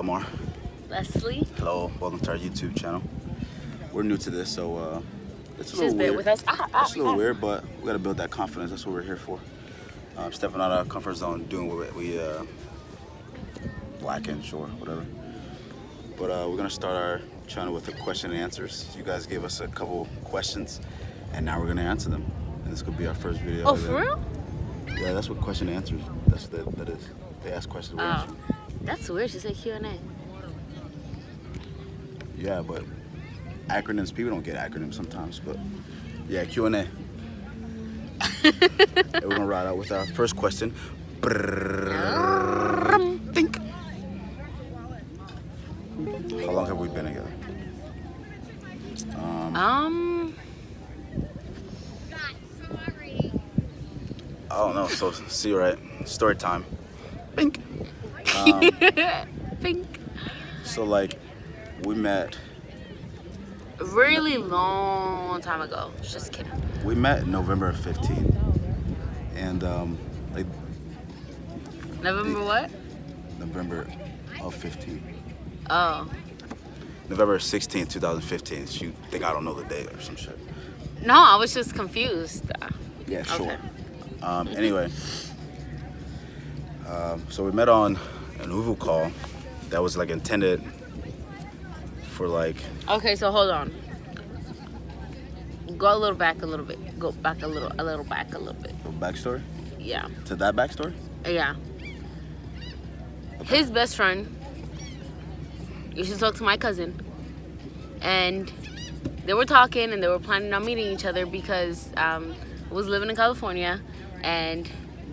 Lamar. Leslie. Hello, welcome to our YouTube channel. We're new to this, so it's a little She's been weird. with us. It's a little weird, but we gotta build that confidence. That's what we're here for. Stepping out of our comfort zone, doing what we black and sure, whatever. But we're gonna start our channel with the question and answers. You guys gave us a couple questions, and now we're gonna answer them. And this could be our first video. Oh, for real? Yeah, that's what question and answers. That is. They ask questions. We answer. That's weird. She said Q&A. Yeah, but acronyms, people don't get acronyms sometimes, but yeah, Q&A. And we're gonna ride out with our first question. Think. How long have we been together? I don't know. So see you right. Story time. Think. Think. So like, we met. Really long time ago. Just kidding. We met November 15th, and like. November what? November of 15. Oh. November 16th, 2015. You think I don't know the date or some shit? No, I was just confused. Yeah, sure. Okay. Anyway, so we met on an Uvu call that was like intended for like. Okay, so hold on. Go a little back a little bit. Go back a little back a little bit. A backstory? Yeah. To that backstory? Yeah. Okay. His best friend used to talk to my cousin, and they were talking and they were planning on meeting each other because was living in California, and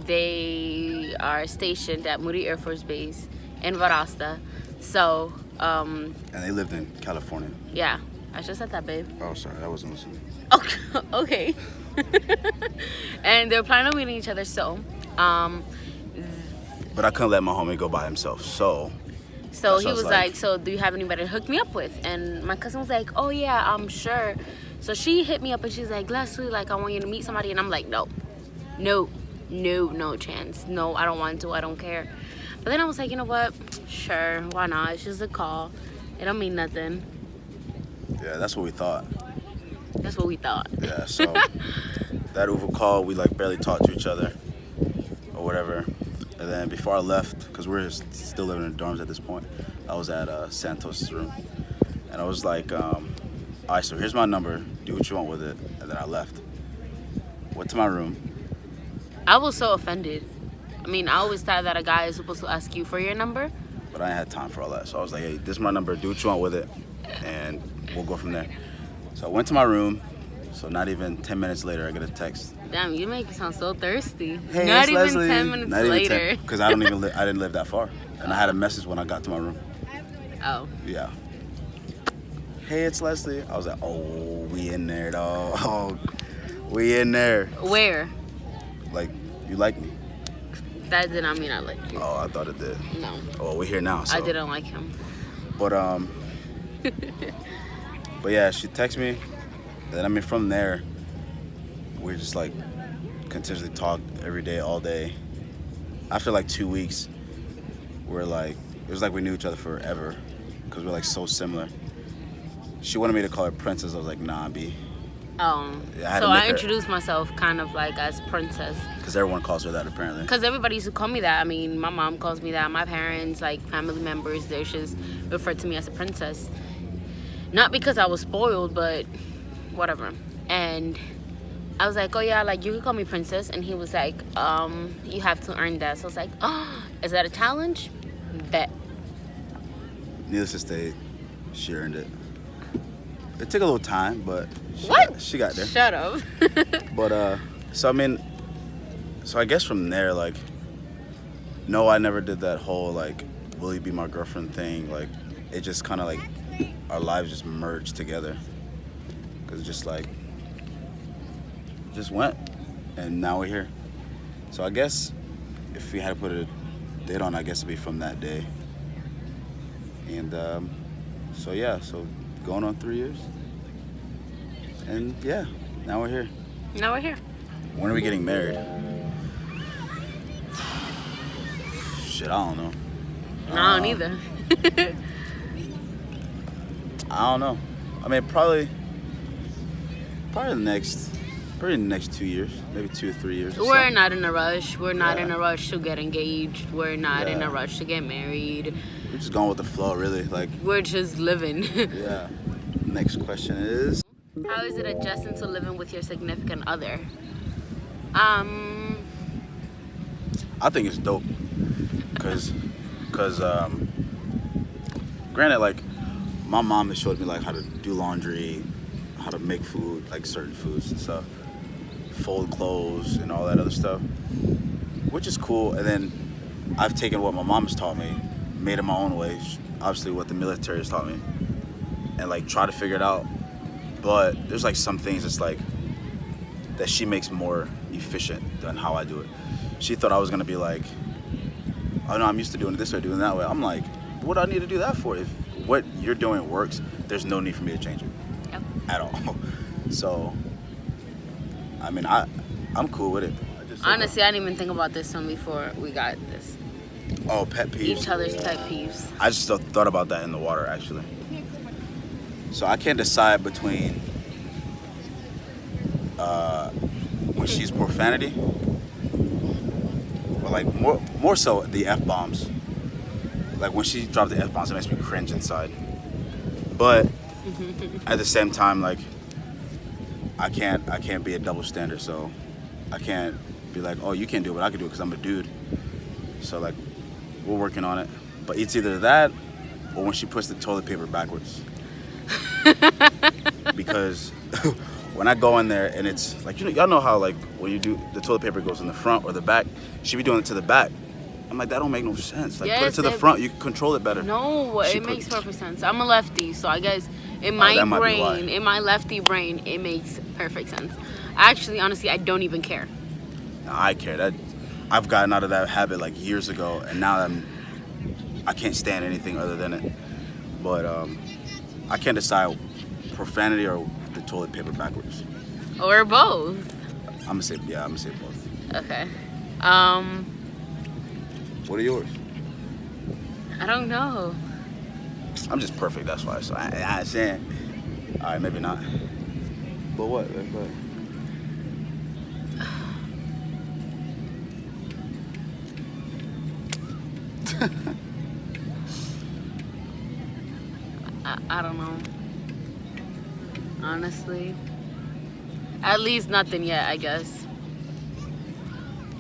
they are stationed at Moody Air Force Base in Varasta. So And they lived in California. yeah, I just said that, babe. Oh, sorry, I wasn't listening. Okay. And they were planning on meeting each other, so But I couldn't let my homie go by himself, so he was like, so do you have anybody to hook me up with? And my cousin was like, oh yeah, I'm sure. So she hit me up and she's like, Leslie, like I want you to meet somebody. And I'm like, no chance. No, I don't want to, I don't care. But then I was like, you know what? Sure, why not? It's just a call. It don't mean nothing. Yeah, that's what we thought. That's what we thought. Yeah, so that Uvu call, we like barely talked to each other or whatever. And then before I left, because we're still living in dorms at this point, I was at Santos' room. And I was like, all right, so here's my number. Do what you want with it. And then I left. Went to my room. I was so offended. I mean, I always thought that a guy is supposed to ask you for your number. But I ain't had time for all that. So I was like, hey, this is my number. Do what you want with it. And we'll go from there. So I went to my room. So not even 10 minutes later, I get a text. Damn, you make it sound so thirsty. Hey, not it's even Leslie. 10 minutes later. Because I didn't live that far. And I had a message when I got to my room. Oh. Yeah. Hey, it's Leslie. I was like, oh, we in there, dog. Oh, we in there. Where? Like, you like me? That did not mean I liked you. Oh, I thought it did. No. Oh, we're here now. So. I didn't like him. But but yeah, she texted me. Then I mean, from there, we just like continuously talked every day, all day. After like 2 weeks, we're like, it was like we knew each other forever because we're like so similar. She wanted me to call her Princess. I was like, nah, B. Oh. Yeah, so I introduced myself kind of like as Princess. Because everyone calls her that apparently. Because everybody used to call me that. I mean, my mom calls me that. My parents, like family members, they just refer to me as a princess. Not because I was spoiled, but whatever. And I was like, oh yeah, like you can call me Princess. And he was like, you have to earn that. So I was like, oh, is that a challenge? Bet. Needless to say, she earned it. It took a little time, but she got there. Shut up. But so I mean, so I guess from there, like, no, I never did that whole like, will you be my girlfriend thing. Like, it just kind of like our lives just merged together. Cause just like, just went, and now we're here. So I guess if we had to put a date on, I guess it'd be from that day. And so yeah, so going on 3 years. And yeah, now we're here. Now we're here. When are we getting married? Shit, I don't know. I don't either. I don't know. I mean, probably the next 2 years, maybe 2 or 3 years. We're not in a rush. We're not Yeah. in a rush to get engaged. We're not in Yeah. a rush to get married. We're just going with the flow, really. Like, We're just living. yeah. Next question is. How is it adjusting to living with your significant other? I think it's dope, cause granted, like, my mom has showed me like how to do laundry, how to make food, like certain foods and stuff, fold clothes and all that other stuff, which is cool. And then I've taken what my mom has taught me, made it my own way, obviously what the military has taught me, and like try to figure it out. But there's like some things that's like that she makes more efficient than how I do it. She thought I was gonna be like, oh no, I'm used to doing it this way, doing it that way. I'm like, what do I need to do that for? If what you're doing works, there's no need for me to change it. Yep. At all. So, I mean, I'm cool with it. Honestly, I didn't even think about this one before we got this. Oh, pet peeves. Each other's pet peeves. I just thought about that in the water, actually. So I can't decide between when she's profanity, or like more so the F-bombs. Like when she dropped the F-bombs, it makes me cringe inside. But at the same time, like I can't be a double standard. So I can't be like, oh, you can't do it, but I can do it because I'm a dude. So like we're working on it. But it's either that or when she puts the toilet paper backwards. Because when I go in there and it's like, y'all know how like when you do the toilet paper goes in the front or the back, she be doing it to the back. I'm like, that don't make no sense. Like, put it Yes, to the front, you can control it better. No, it makes perfect sense. I'm a lefty, so I guess in that my might be why. brain, in my lefty brain, it makes perfect sense. Actually, honestly, I don't even care. I care. That I've gotten out of that habit like years ago, and now I can't stand anything other than it. But I can't decide profanity or the toilet paper backwards. Or both. I'm gonna say both. Okay. What are yours? I don't know. I'm just perfect. That's why. So I saying. All right, maybe not. But what? I don't know. Honestly. At least nothing yet, I guess.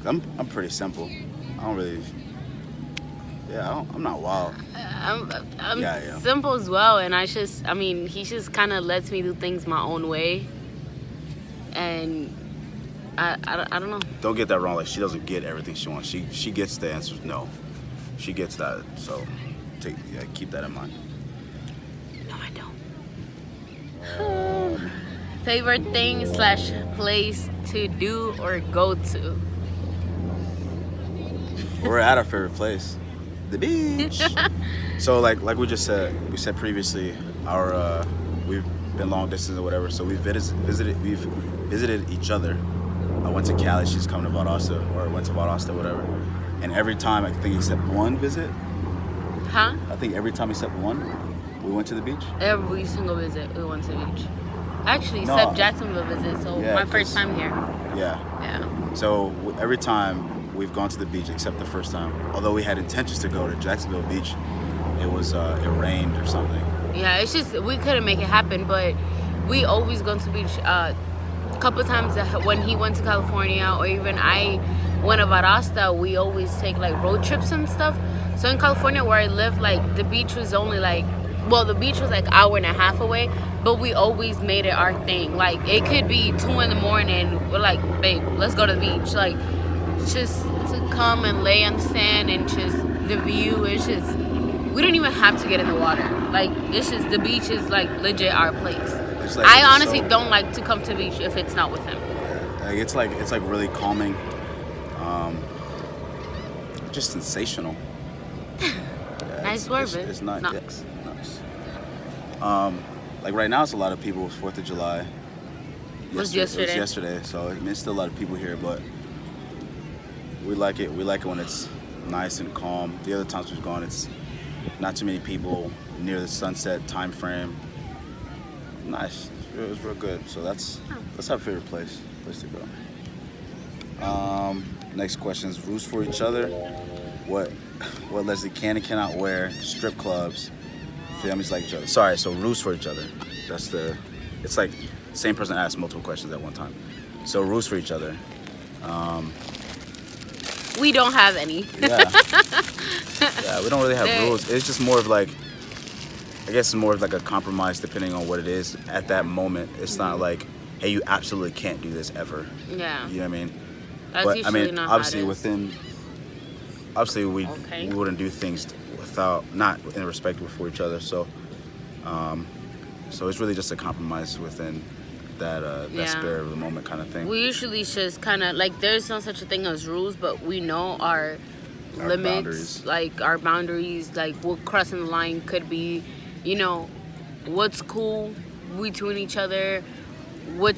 I'm pretty simple. I don't really. Yeah, I'm not wild. I'm Yeah. simple as well, and he just kind of lets me do things my own way, and I don't know. Don't get that wrong. Like, she doesn't get everything she wants. She gets the answers. No, she gets that. So, keep that in mind. No, I don't. Favorite thing / place to do or go to? We're at our favorite place, the beach. So like we said previously, we've been long distance or whatever. So we've visited each other. I went to Cali, she's coming to Valdosta, or went to Valdosta, whatever. And every time, I think except one visit. Huh? I think every time except one, we went to the beach. Every single visit we went to the beach. Actually, No. except Jacksonville visit. So Yeah, my first 'cause- time here. Yeah. Yeah. So every time we've gone to the beach, except the first time. Although we had intentions to go to Jacksonville Beach, it rained or something. Yeah, it's just we couldn't make it happen, but we always go to the beach. A couple times when he went to California, or even I went to Valdosta, we always take like road trips and stuff. So in California, where I live, like the beach was only like, well, the beach was like an hour and a half away, but we always made it our thing. Like it could be 2 a.m. We're like, babe, let's go to the beach. Like just to come and lay on the sand and just the view. It's just we don't even have to get in the water. Like it's just the beach is like legit our place. Like, I honestly don't like to come to the beach if it's not with him. Like, it's like really calming, just sensational. Yeah, Nice word, it's, babe. it's nice. Knox. Yeah, nice. Like right now, it's a lot of people. It's 4th of July. It was It was yesterday. yesterday, so I mean, there's still a lot of people here, but we like it. We like it when it's nice and calm. The other times we've gone, it's not too many people, near the sunset time frame. Nice. It was real good. So that's our favorite place to go. Next question is rules for each other. What Leslie can and cannot wear, strip clubs, families like each other. Sorry, so rules for each other. It's like same person asked multiple questions at one time. So rules for each other. We don't have any. Yeah. Yeah, we don't really have rules. It's just more of like, I guess it's more of like a compromise depending on what it is at that moment. It's not like, hey, you absolutely can't do this ever. Yeah. You know what I mean? That's But I usually mean, not how it obviously is. we Okay. wouldn't do things not in respect for each other. So it's really just a compromise within that Yeah. spirit of the moment kind of thing. We usually just kind of like, there's no such a thing as rules, but we know our limits, boundaries. like our boundaries, like what crossing the line could be, what's cool between each other, what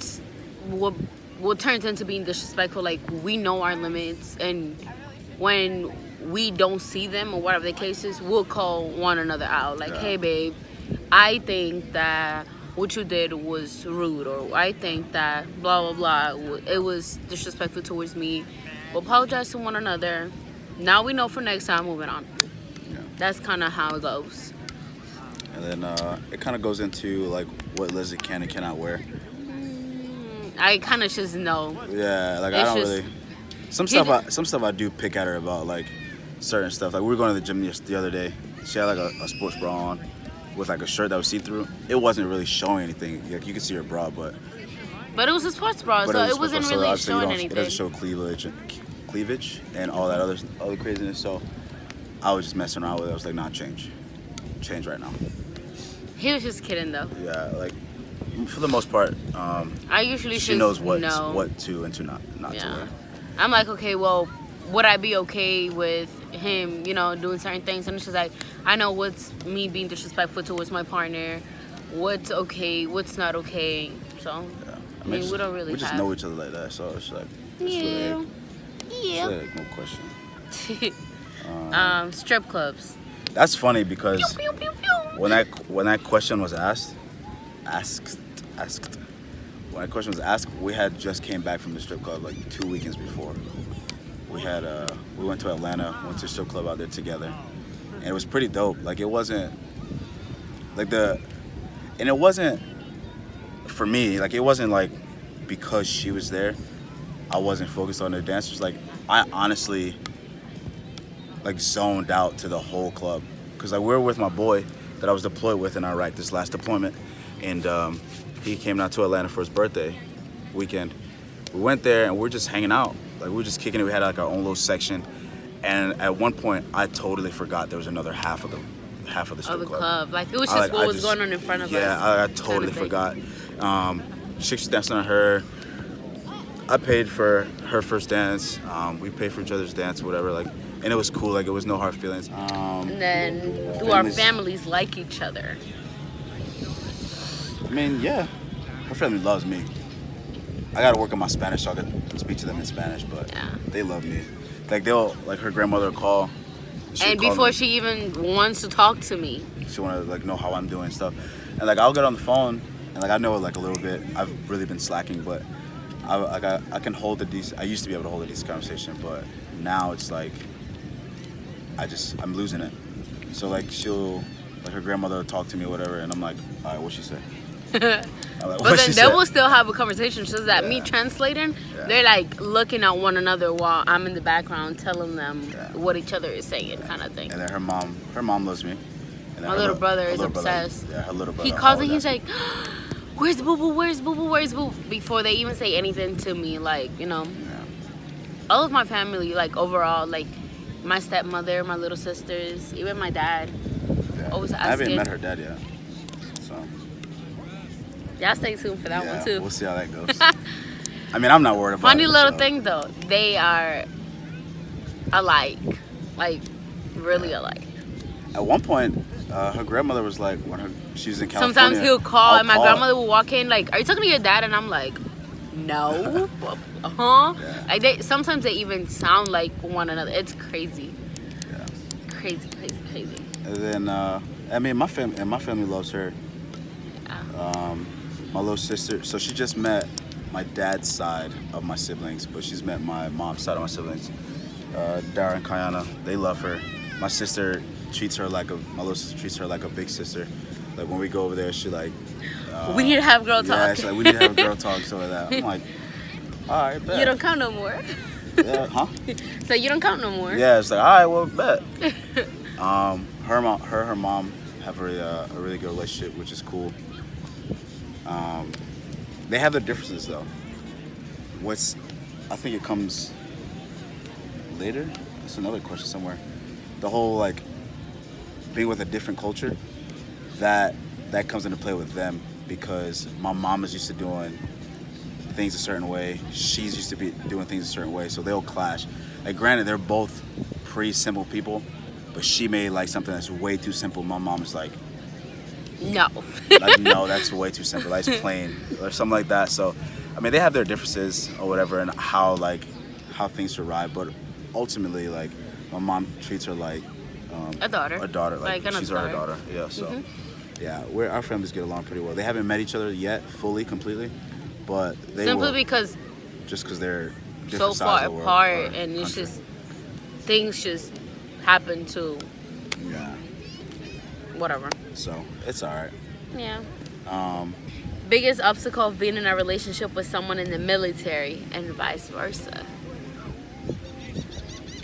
turns into being disrespectful. Like, we know our limits, and when we don't see them or whatever the case is, we'll call one another out. Like, Yeah. hey, babe, I think that what you did was rude, or I think that blah, blah, blah, it was disrespectful towards me. We'll apologize to one another. Now we know for next time, moving on. Yeah. That's kind of how it goes. And then it kind of goes into like what Leslie can and cannot wear. I kind of just know. Yeah, like I It's don't just- really. Some stuff I do pick at her about, like certain stuff. Like we were going to the gym the other day. She had like a sports bra on with like a shirt that was see through. It wasn't really showing anything. Like you could see her bra, but But it was a sports bra, but so was it wasn't so really obviously showing It anything. doesn't show cleavage and all that other craziness. So I was just messing around with it. I was like, nah, change right now. He was just kidding, though. Yeah, like for the most part, I usually she just knows what know. to and to not to Yeah. wear. I'm like, okay, well, would I be okay with him, doing certain things? And she's like, I know what's me being disrespectful towards my partner, what's okay, what's not okay. So, Yeah. I mean, we don't really we just have. know each other like that. So it's like it's Yeah. really like no question. Strip clubs. That's funny because Pew, pew, pew, pew. when that question was asked, when that question was asked, we had just came back from the strip club like 2 weekends before. We went to Atlanta, went to a strip club out there together, and it was pretty dope. Like it wasn't it wasn't for me. Like it wasn't like because she was there, I wasn't focused on the dancers. Like I honestly like zoned out to the whole club because like we were with my boy that I was deployed with in Iraq this last deployment, and he came down to Atlanta for his birthday weekend. We went there and we're just hanging out. Like we were just kicking it. We had like our own little section, and at one point I totally forgot there was another half of the strip Of the club. club. Like, it was just what was going on in front of us. Yeah, I totally forgot. Chicks dancing on her. I paid for her first dance. We paid for each other's dance, whatever. Like, and it was cool. Like, it was no hard feelings. And then, do our families like each other? I mean, yeah, her family loves me. I gotta work on my Spanish so I can speak to them in Spanish, but Yeah. they love me. Like her grandmother will call. And before she even wants to talk to me. She wanna like know how I'm doing and stuff, and like I'll get on the phone and like I know like a little bit. I've really been slacking, but I can hold a decent. I used to be able to hold a decent conversation, but now it's like I'm losing it. So like her grandmother will talk to me or whatever, and I'm like, all right, what'd she say? I'm like, But "What'd she then they say?" will still have a conversation. So that me Yeah. translating, Yeah. they're like looking at one another while I'm in the background telling them Yeah. what each other is saying, kind of thing. And then her mom loves me. And then My her little brother her is little brother- obsessed. Yeah, her little brother. He calls and always he's like, where's Boo Boo? Where's Boo Boo? Where's Boo? Before they even say anything to me, like, Yeah. all of my family, like, overall, like, my stepmother, my little sisters, even my dad, Yeah. always I haven't asking. met her dad yet. So Y'all stay tuned for that yeah, one, too. we'll see how that goes. I mean, I'm not worried about Funny it. little so. thing, though. They are alike. Like, really alike. At one point, her grandmother was like, she was in California. Sometimes he'll call I'll and my call. grandmother will walk in like, are you talking to your dad? And I'm like, no. Huh? Yeah. Like sometimes they even sound like one another. It's crazy. Yeah. crazy. And then I mean, my family loves her. My little sister. So she just met my dad's side of my siblings, but she's met my mom's side of my siblings. Dara and Kayana, they love her. My sister treats her like my little sister treats her like a big sister. Like when we go over there, she like. We need to have girl Yeah, talk. she's like, we need to have girl talk, so like that. I'm like, all right, bet. You don't count no more. Yeah, huh? So you don't count no more. Yeah, it's like, all right, well, bet. Her mom have a really good relationship, which is cool. They have their differences though. I think it comes later. That's another question somewhere. The whole like being with a different culture, that comes into play with them because my mom is used to doing things a certain way. She's used to be doing things a certain way, so they'll clash. Like granted, they're both pretty simple people, but she made like something that's way too simple. My mom's like, no. like, no, that's way too simple. That's plain or something like that. So, I mean, they have their differences or whatever, and how things should ride. But ultimately, like, my mom treats her like A daughter. A daughter, like she's her daughter. Yeah. So, yeah, our families get along pretty well. They haven't met each other yet, fully, completely, but they simply will, because just because they're so different far sides of the world, apart, or and it's country. just things just happen to Yeah. whatever. So it's all right. Yeah. Um, Biggest obstacle of being in a relationship with someone in the military and vice versa.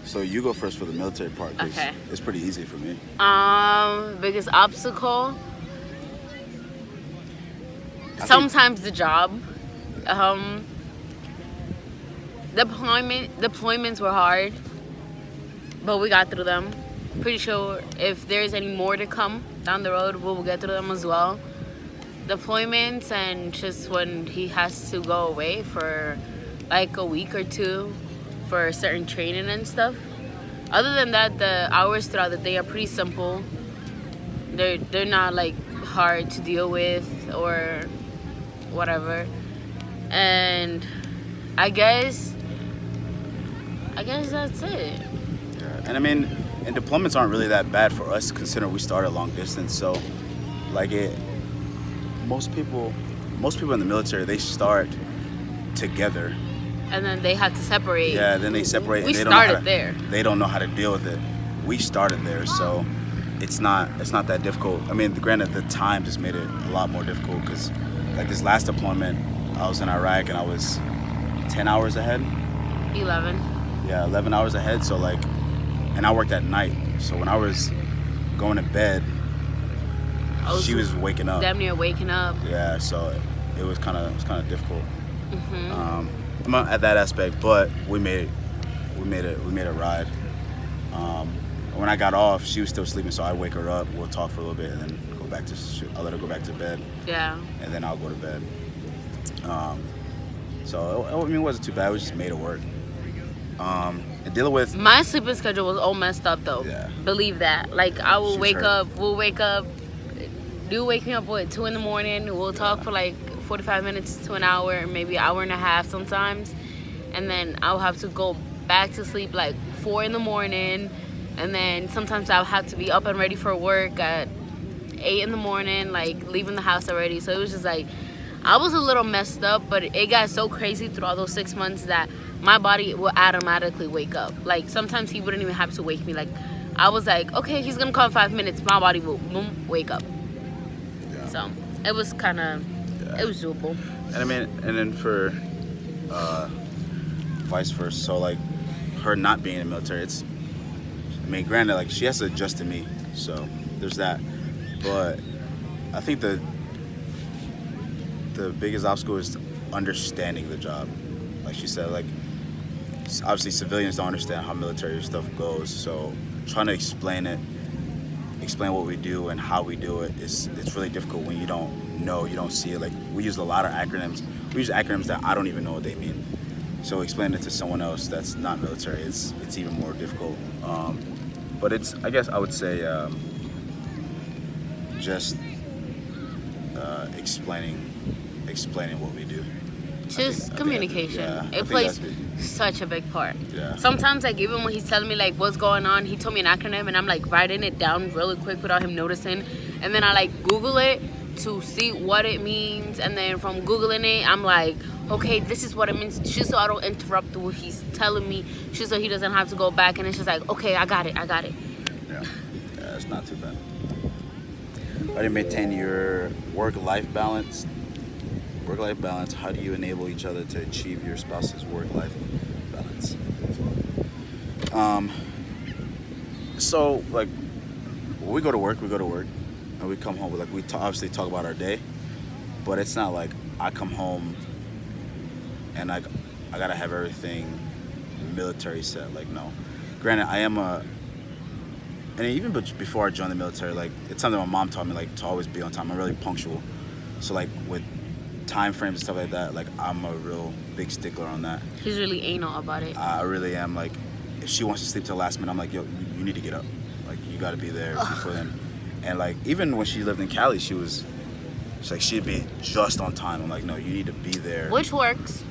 so you go first for the military part, 'cause Okay. it's pretty easy for me. Biggest obstacle. I think- Sometimes the job. Deployments were hard, but we got through them. Pretty sure if there's any more to come down the road, we will get through them as well. Deployments and just when he has to go away for like a week or two for certain training and stuff. Other than that, the hours throughout the day are pretty simple. They're not like hard to deal with or whatever. And I guess that's it. Yeah. And I mean, and deployments aren't really that bad for us, considering we started long distance. So, like most people in the military, they start together. And then they had to separate. Yeah, then they separate. We and they don't know started how to, there. They don't know how to deal with it. We started there, so it's not that difficult. I mean, granted, the time just made it a lot more difficult because, like this last deployment, I was in Iraq and I was 10 hours ahead. 11. Yeah, 11 hours ahead. So like, and I worked at night. So when I was going to bed, she was waking up. Damn near waking up. Yeah, so it was kind of difficult. I'm not at that aspect, but we made a ride. When I got off, she was still sleeping, so I wake her up. We'll talk for a little bit, and then I'll let her go back to bed. Yeah. And then I'll go to bed. So I mean, it wasn't too bad. We just made it work. And dealing with My sleeping schedule was all messed up though. Yeah. Believe that. Like I will She's wake hurt. up. We'll wake up. Do wake me up at 2 a.m. We'll talk for like 45 minutes to an hour, maybe an hour and a half sometimes, and then I'll have to go back to sleep like 4 a.m. And then sometimes I'll have to be up and ready for work at 8 a.m. like leaving the house already. So it was just like I was a little messed up, but it got so crazy throughout those 6 months that my body will automatically wake up. Like sometimes he wouldn't even have to wake me. Like I was like, okay, he's gonna call in 5 minutes. My body will boom, wake up. Yeah. So it was kind of, it was doable. And I mean, and then for vice versa. So like her not being in the military, I mean, granted, like she has to adjust to me, so there's that. But I think the biggest obstacle is understanding the job. Like she said, like obviously civilians don't understand how military stuff goes, so trying to explain what we do and how we do it it's really difficult when you don't know, you don't see it. Like we use a lot of acronyms. We use acronyms that I don't even know what they mean. So explaining it to someone else that's not military, it's even more difficult. But I guess I would say just explaining what we do. Just communication. Yeah, I It think plays that's big. such a big part. Yeah. Sometimes, like, even when he's telling me, like, what's going on, he told me an acronym, and I'm, like, writing it down really quick without him noticing. And then I, like, Google it to see what it means. And then from Googling it, I'm like, okay, this is what it means. Just so I don't interrupt what he's telling me. Just so he doesn't have to go back. And it's just like, okay, I got it. Yeah, it's not too bad. How do you maintain your work-life balance? Work-life balance. How do you enable each other to achieve your spouse's work-life balance? So like, when we go to work, and we come home. Like we obviously talk about our day, but it's not like I come home and I gotta have everything military set. Like no. Granted, I am and even before I joined the military, like it's something my mom taught me, like to always be on time. I'm really punctual, so like with time frames and stuff like that, like I'm a real big stickler on that. He's really anal about it. I really am. Like if she wants to sleep till the last minute, I'm like, yo, you need to get up. Like you got to be there before then. And like even when she lived in Cali, she's like she'd be just on time. I'm like, no, you need to be there. Which works.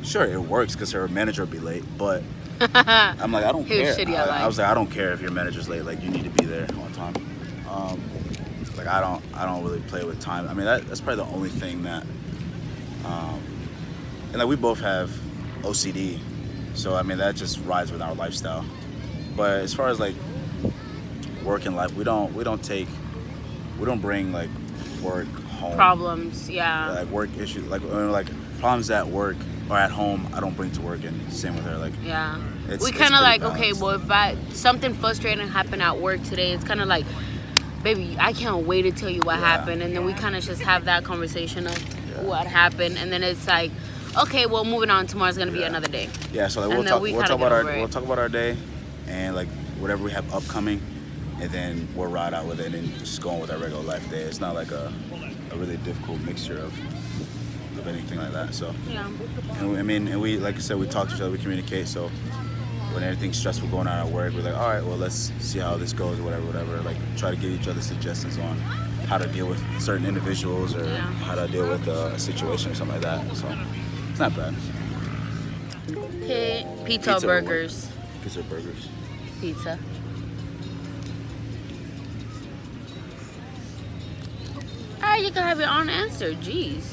Sure, it works because her manager would be late, but I'm like, I don't He was care. shitty at I life. was like, I don't care if your manager's late. Like, you need to be there on time. Like, I don't really play with time. I mean, that's probably the only thing that. And like we both have OCD, so I mean that just rides with our lifestyle. But as far as like work and life, we don't bring like work home. Problems, yeah. Like work issues, like problems at work or at home, I don't bring to work, and same with her. Like Yeah. it's We kind of pretty like, balanced. okay, well, if something frustrating happened at work today, it's kind of like, baby, I can't wait to tell you what Yeah. happened. And then we kind of just have that conversation of Yeah. what happened. And then it's like, okay, well, moving on. Tomorrow's going to be Yeah. another day. Yeah, so like And we'll then talk we we'll kinda talk get about over it. we'll talk about our day and like whatever we have upcoming, and then we'll ride out with it and just go on with our regular life day. It's not like a really difficult mixture of anything like that. So Yeah. and we like I said, we talk to each other, we communicate. So when anything's stressful going on at work, we're like, all right, well, let's see how this goes, or whatever. Like try to give each other suggestions on how to deal with certain individuals or Yeah. how to deal with a situation or something like that. So it's not bad. Okay. Pizza, Pizza or burgers. Pizza or burgers. Pizza. Ah, you can have your own answer. Jeez.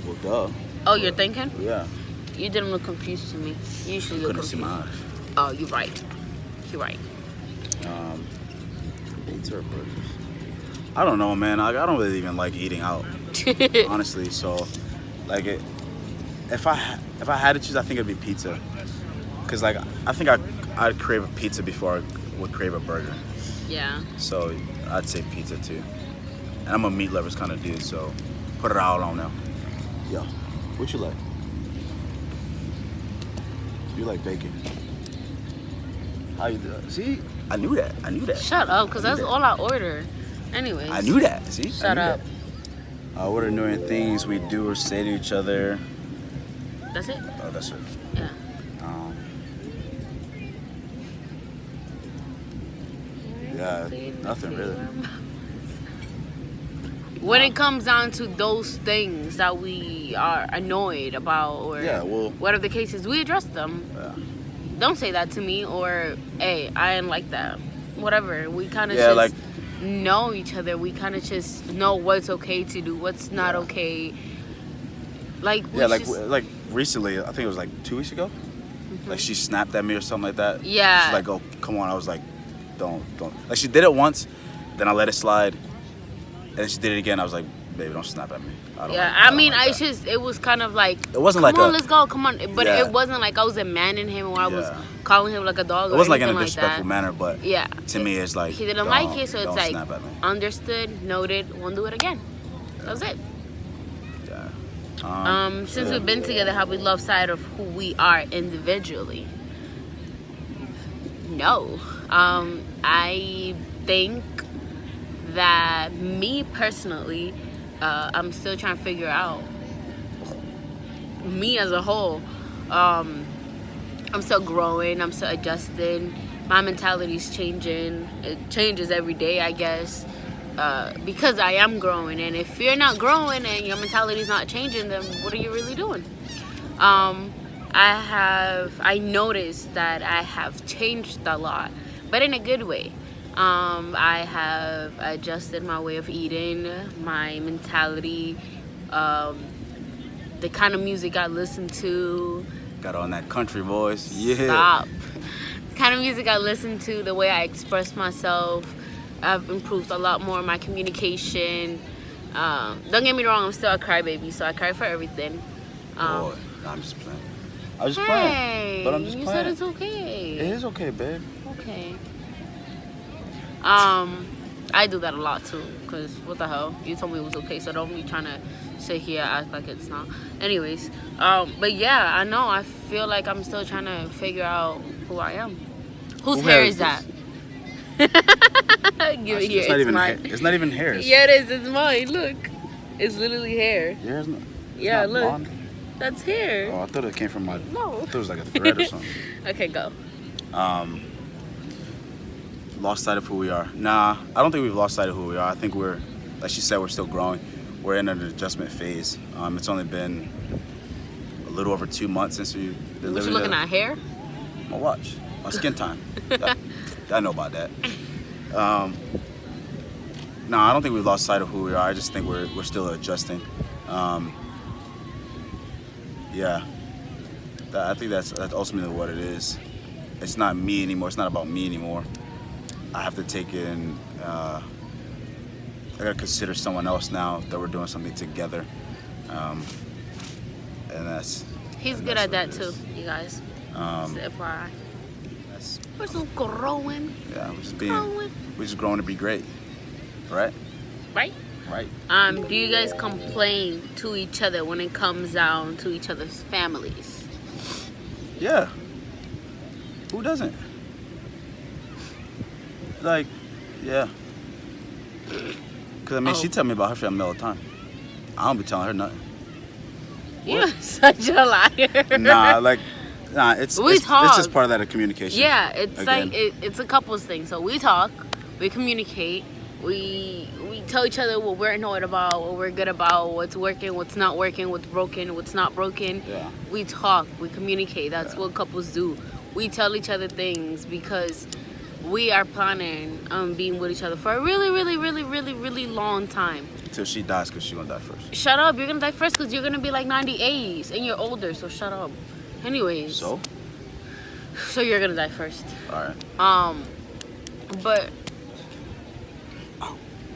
Well, duh. Oh, you're thinking? Yeah. You didn't look confused to me. You usually look Couldn't see confused. my eyes. Oh, you're right. You're right. Pizza or burgers? I don't know, man. I don't really even like eating out, honestly. So, like, if I had to choose, I think it'd be pizza. Cause like I think I'd crave a pizza before I would crave a burger. Yeah. So I'd say pizza too. And I'm a meat lovers kind of dude, so put it all on now. Yo, what you like? You like bacon? How you do that? See, I knew that. Shut up, because that's all I order. Anyways. I knew that. See? Shut up. What are annoying things we do or say to each other? That's it? Oh, that's it. Yeah. Yeah, nothing really. When it comes down to those things that we are annoyed about, or Yeah, well- whatever the case is, we address them. Yeah. Don't say that to me, or hey, I didn't like that. Whatever. We kind of Yeah, just like- know each other. We kind of just know what's okay to do, what's not Yeah. okay. Like we Yeah, like just, like recently, I think it was like 2 weeks ago. Like she snapped at me or something like that. Yeah. She's like, "Oh, come on!" I was like, "Don't." Like she did it once, then I let it slide, and then she did it again. I was like, "Baby, don't snap at me." I mean, like I that. just, it was kind of like, It wasn't come like on, a- let's go, come on. But Yeah. it wasn't like I was demanding him or I was Yeah. calling him like a dog. It wasn't like in a anything disrespectful that. manner, but Yeah. to me, it's like He didn't like don't- it, so it's don't like, snap at me. understood, noted, won't do it again. That's it. Yeah. Since yeah. we've been together, have we lost sight of who we are individually? No. I think that me personally, I'm still trying to figure out me as a whole. I'm still growing. I'm still adjusting. My mentality's changing. It changes every day, I guess, because I am growing. And if you're not growing and your mentality's not changing, then what are you really doing? Um, I noticed that I have changed a lot, but in a good way. I have adjusted my way of eating, my mentality, um, the kind of music I listen to. Got on that country voice. Yeah. Stop. The kind of music I listen to, the way I express myself. I've improved a lot more in my communication. Don't get me wrong, I'm still a crybaby, so I cry for everything. Boy, no, I'm just playing. I'm just Hey, playing. But I'm just you playing. said it's okay. It is okay, babe. Okay. I do that a lot too, cause what the hell? You told me it was okay, so don't be trying to sit here and act like it's not. Anyways, but yeah, I know. I feel like I'm still trying to figure out who I am. Whose hair is that? Give it here. It's not even mine. hair. It's not even hair. Yeah, it is. It's mine. Look, it's literally hair. Your hair's not. Yeah, not look. blonde? That's hair. Oh, I thought it came from my. No. I thought it was like a thread or something. Okay, go. Lost sight of who we are. Nah, I don't think we've lost sight of who we are. I think we're, like she said, we're still growing. We're in an adjustment phase. It's only been a little over 2 months since we've been What living you looking together. at? Hair? My watch, my skin time. I know about that. No, I don't think we've lost sight of who we are. I just think we're still adjusting. Yeah, I think that's ultimately what it is. It's not me anymore. It's not about me anymore. I have to take in. I gotta consider someone else now that we're doing something together, and that's. He's and good that's at that what it too, is. you guys. Um, Just FYI. that's, We're still growing, yeah, we're just growing, we're just growing to be great, right? right? Right. Do you guys complain to each other when it comes down to each other's families? Yeah. Who doesn't? Like, yeah. Cause I mean, she tell me about her family all the time. I don't be telling her nothing. You're such a liar. Nah, it's just part of that communication. Yeah, it's Again. like it's a couples thing. So we talk, we communicate, we tell each other what we're annoyed about, what we're good about, what's working, what's not working, what's broken, what's not broken. Yeah. We talk, we communicate. That's Yeah. what couples do. We tell each other things because we are planning on being with each other for a really, really, really, really, really long time. Till she dies, cause she gonna die first. Shut up! You're gonna die first because you're gonna be like 98 and you're older. So shut up. Anyways. So. So you're gonna die first. All right. But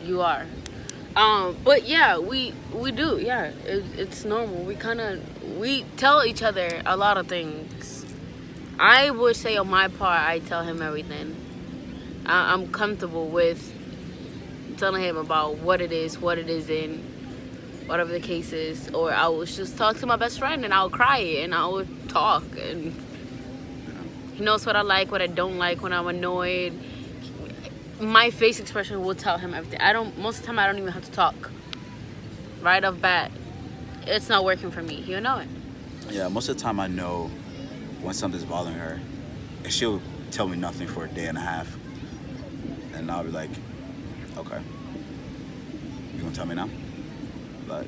you are. But yeah, we do. Yeah, it's normal. We tell each other a lot of things. I would say on my part, I tell him everything. I'm comfortable with telling him about what it is, what it isn't, whatever the case is. Or I will just talk to my best friend and I'll cry and I will talk. And he knows what I like, what I don't like, when I'm annoyed. My face expression will tell him everything. Most of the time I don't even have to talk. Right off bat, it's not working for me. He'll know it. Yeah, most of the time I know when something's bothering her, and she'll tell me nothing for a day and a half, and I'll be like, okay, you gonna tell me now? Like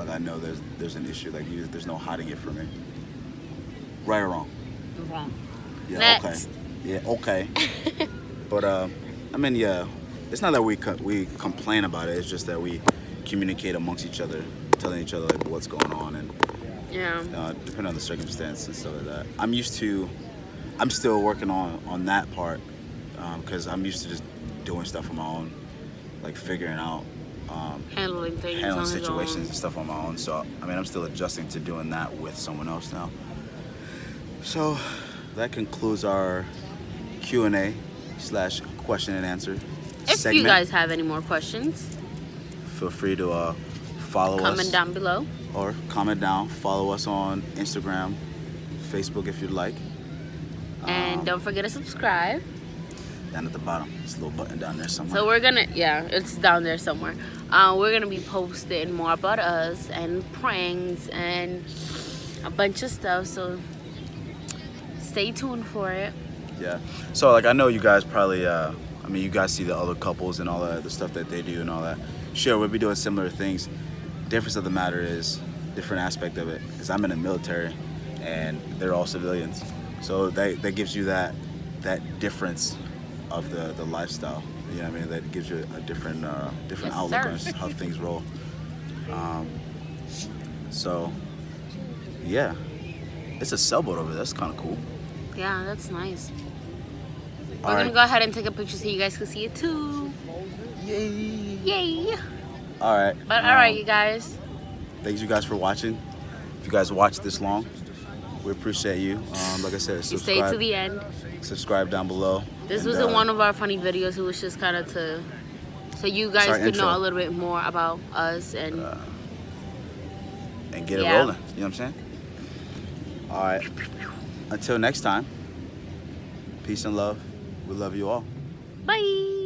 I know there's an issue. Like there's no hiding it from me. Right or wrong? Wrong. Yeah. Next. Okay. Yeah. Okay. But I mean, yeah, it's not that we complain about it. It's just that we communicate amongst each other, telling each other like what's going on, and Yeah. depending on the circumstance and stuff like that. I'm still working on that part because I'm used to just doing stuff on my own, like figuring out, Handling things. on handling his situations own. and stuff on my own. So I mean, I'm still adjusting to doing that with someone else now. So that concludes our Q&A / question and answer If segment. you guys have any more questions, Feel free to follow us. comment down below. Or comment down. Follow us on Instagram, Facebook if you'd like. And don't forget to subscribe. Down at the bottom. There's a little button down there somewhere. So it's down there somewhere. We're gonna be posting more about us and pranks and a bunch of stuff. So stay tuned for it. Yeah. So like I know you guys probably you guys see the other couples and all that, the stuff that they do and all that. Sure, we'll be doing similar things. Difference of the matter is different aspect of it. Because I'm in the military, and they're all civilians, so that gives you that difference of the lifestyle. You know what I mean? That gives you a different Yes, outlook sir. on how things roll. So yeah, it's a sailboat over there. That's kind of cool. Yeah, that's nice. All We're right. gonna go ahead and take a picture so you guys can see it too. Yay! Yay! All right. But all right, you guys. Thanks you guys for watching. If you guys watched this long, we appreciate you. Like I said, You stayed to the end. subscribe down below. This And, wasn't one of our funny videos. It was just kind of so you guys our could know intro. a little bit more about us and get it Yeah. rolling. You know what I'm saying? All right. Until next time, peace and love. We love you all. bye.